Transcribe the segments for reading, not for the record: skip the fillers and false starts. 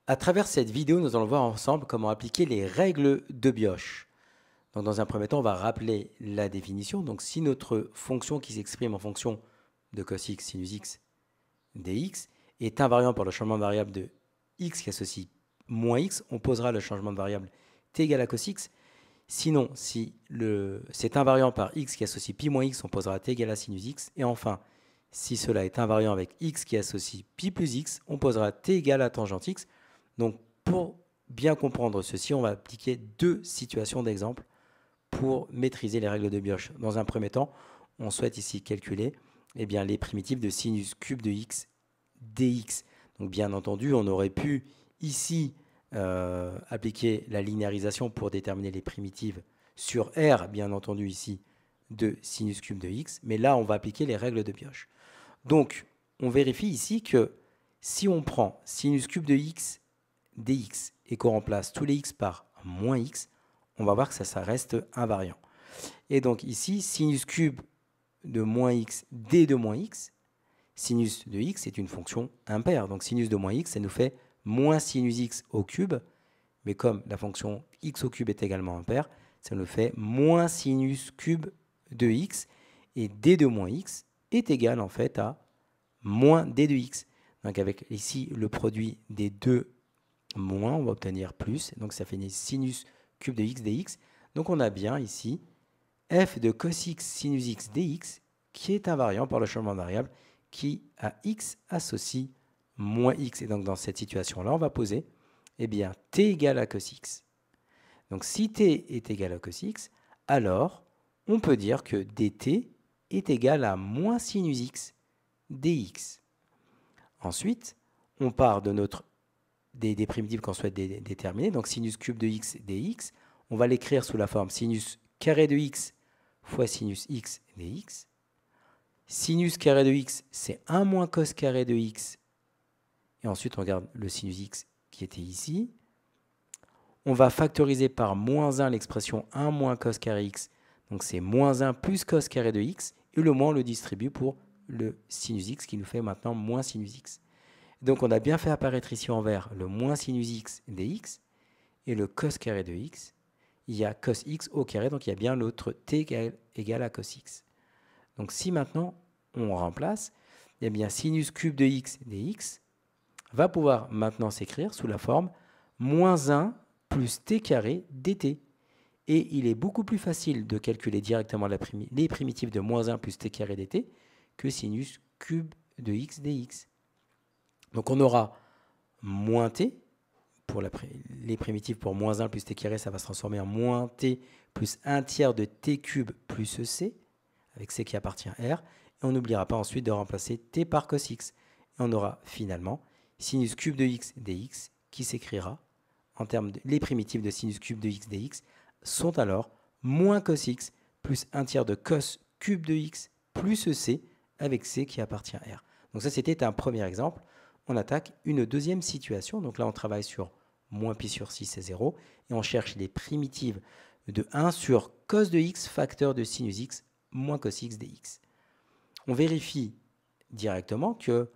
À travers cette vidéo, nous allons voir ensemble comment appliquer les règles de Bioche. Donc, dans un premier temps, on va rappeler la définition. Donc, si notre fonction qui s'exprime en fonction de cos x, sinus x, dx est invariant par le changement de variable de x qui associe moins x, on posera le changement de variable t égale à cos x. Sinon, si c'est invariant par x qui associe pi moins x, on posera t égale à sinus x. Et enfin, si cela est invariant avec x qui associe pi plus x, on posera t égale à tangente x. Donc, pour bien comprendre ceci, on va appliquer deux situations d'exemple pour maîtriser les règles de Bioche. Dans un premier temps, on souhaite ici calculer les primitives de sinus cube de x dx. Donc, bien entendu, on aurait pu ici appliquer la linéarisation pour déterminer les primitives sur R, bien entendu ici, de sinus cube de x. Mais là, on va appliquer les règles de Bioche. Donc, on vérifie ici que si on prend sinus cube de x dx et qu'on remplace tous les x par moins x, on va voir que ça reste invariant. Et donc ici, sinus cube de moins x d de moins x, sinus de x est une fonction impaire. Donc sinus de moins x, ça nous fait moins sinus x au cube, mais comme la fonction x au cube est également impaire, ça nous fait moins sinus cube de x, et d de moins x est égal en fait à moins d de x. Donc avec ici le produit des deux moins, on va obtenir plus, donc ça fait sinus cube de x dx. Donc on a bien ici f de cos x sinus x dx qui est invariant par le changement de variable qui à x associe moins x. Et donc dans cette situation-là, on va poser t égale à cos x. Donc si t est égal à cos x, alors on peut dire que dt est égal à moins sinus x dx. Ensuite, on part de des primitives qu'on souhaite déterminer. Donc sinus cube de x dx, on va l'écrire sous la forme sinus carré de x fois sinus x dx. Sinus carré de x, c'est 1 moins cos carré de x. Et ensuite, on regarde le sinus x qui était ici. On va factoriser par moins 1 l'expression 1 moins cos carré x. Donc c'est moins 1 plus cos carré de x. Et le moins, on le distribue pour le sinus x qui nous fait maintenant moins sinus x. Donc on a bien fait apparaître ici en vert le moins sinus x dx et le cos carré de x. Il y a cos x au carré, donc il y a bien l'autre t égale à cos x. Donc si maintenant on remplace, sinus cube de x dx va pouvoir maintenant s'écrire sous la forme moins 1 plus t carré dt. Et il est beaucoup plus facile de calculer directement les primitives de moins 1 plus t carré dt que sinus cube de x dx. Donc on aura moins t, pour les primitives pour moins 1 plus t carré, ça va se transformer en moins t plus 1 tiers de t cube plus c, avec c qui appartient à R. Et on n'oubliera pas ensuite de remplacer t par cos x. Et on aura finalement sinus cube de x dx qui s'écrira en termes de les primitives de sinus cube de x dx sont alors moins cos x plus 1 tiers de cos cube de x plus c avec c qui appartient à R. Donc ça, c'était un premier exemple. On attaque une deuxième situation. Donc là, on travaille sur moins pi sur 6 et 0. Et on cherche les primitives de 1 sur cos de x facteur de sinus x moins cos x dx. On vérifie directement que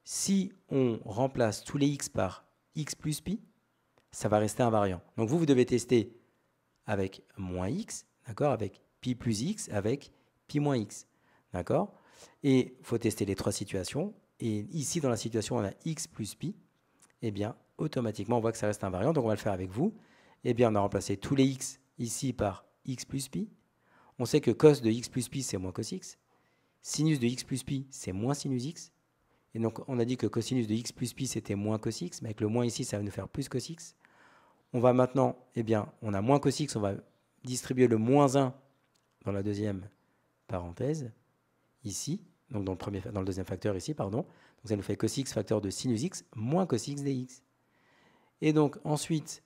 si on remplace tous les x par x plus pi, ça va rester invariant. Donc vous devez tester avec moins x, d'accord, avec pi plus x, avec pi moins x, d'accord. Et il faut tester les trois situations. Et ici, dans la situation où on a x plus pi, automatiquement, on voit que ça reste invariant. Donc on va le faire avec vous. On a remplacé tous les x ici par x plus pi. On sait que cos de x plus pi, c'est moins cos x. Sinus de x plus pi, c'est moins sinus x. Et donc, on a dit que cosinus de x plus pi, c'était moins cos x. Mais avec le moins ici, ça va nous faire plus cos x. On va maintenant, on a moins cos x, on va distribuer le moins 1 dans la deuxième parenthèse, ici. Donc, dans le deuxième facteur ici, pardon. Donc, ça nous fait cos x facteur de sinus x moins cos x dx. Et donc, ensuite,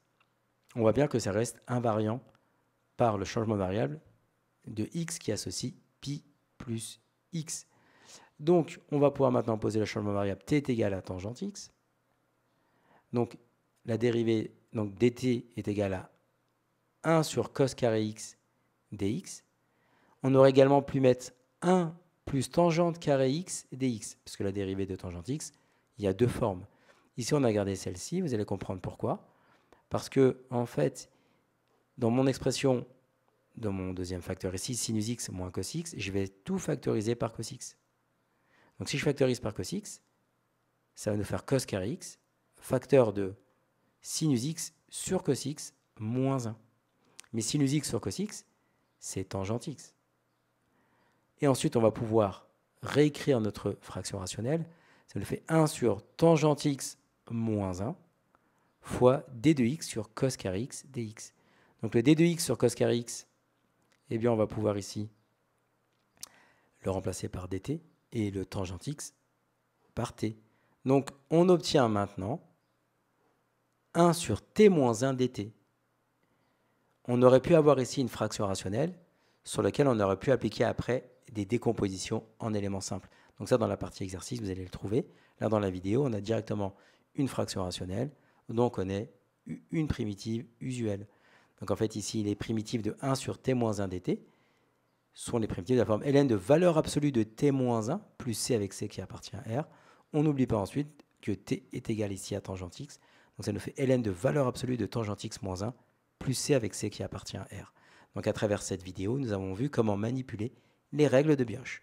on voit bien que ça reste invariant par le changement de variable de x qui associe pi plus x. Donc, on va pouvoir maintenant poser le changement de variable t est égal à tangente x. Donc, la dérivée, donc dt est égal à 1 sur cos carré x dx. On aurait également pu mettre 1 plus tangente carré x dx, parce que la dérivée de tangente x, il y a deux formes. Ici, on a gardé celle-ci. Vous allez comprendre pourquoi. Parce que, en fait, dans mon expression, dans mon deuxième facteur ici, sinus x moins cos x, je vais tout factoriser par cos x. Donc, si je factorise par cos x, ça va nous faire cos carré x, facteur de sinus x sur cos x moins 1. Mais sinus x sur cos x, c'est tangente x. Et ensuite, on va pouvoir réécrire notre fraction rationnelle. Ça nous fait 1 sur tangente x moins 1 fois d de x sur cos carré x dx. Donc le d de x sur cos carré x, eh bien on va pouvoir ici le remplacer par dt et le tangente x par t. Donc on obtient maintenant 1 sur t moins 1 dt. On aurait pu avoir ici une fraction rationnelle sur laquelle on aurait pu appliquer après des décompositions en éléments simples. Donc ça, dans la partie exercice, vous allez le trouver. Là, dans la vidéo, on a directement une fraction rationnelle, donc on est une primitive usuelle. Donc en fait, ici, les primitives de 1 sur t moins 1 dt sont les primitives de la forme ln de valeur absolue de t moins 1 plus c avec c qui appartient à R. On n'oublie pas ensuite que t est égal ici à tangente x. Donc ça nous fait ln de valeur absolue de tangente x moins 1 plus c avec c qui appartient à R. Donc à travers cette vidéo, nous avons vu comment manipuler les règles de Bioch.